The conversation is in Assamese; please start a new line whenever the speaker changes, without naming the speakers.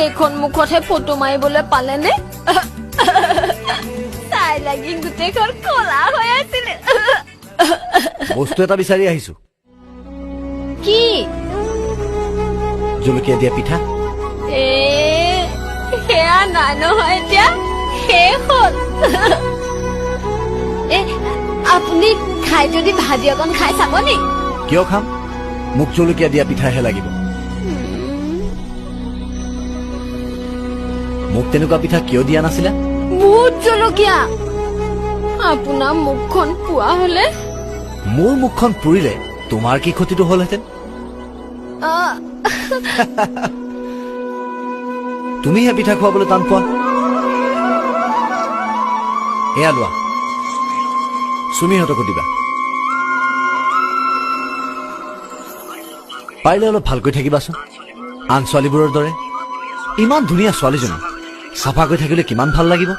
এইখন মুখতহে ফটো মাৰিবলৈ পালেনে চাই লাগি গোটেইখন কলা হৈ আছিলে
বস্তু এটা বিচাৰি আহিছো
কি
জলকীয়া দিয়া পিঠা
সেয়া নাই নহয় এতিয়া শেষ হ'ল আপুনি খাই যদি ভাজি অকণ খাই চাব নি
কিয় খাম মোক জলকীয়া দিয়া পিঠাহে লাগিব মোক তেনেকুৱা পিঠা কিয় দিয়া নাছিলে
বহুত জলকীয়া আপোনাৰ মুখখন পোৱা হলে
মোৰ মুখখন পুৰিলে তোমাৰ কি ক্ষতিটো হলহেঁতেন তুমিহে পিঠা খুৱাবলৈ টান পোৱা এয়া লোৱা চুমিহঁতকো দিবা পাৰিলে অলপ ভালকৈ থাকিবাচোন আন ছোৱালীবোৰৰ দৰে ইমান ধুনীয়া ছোৱালীজনী চাফাকৈ থাকিলে কিমান ভাল লাগিব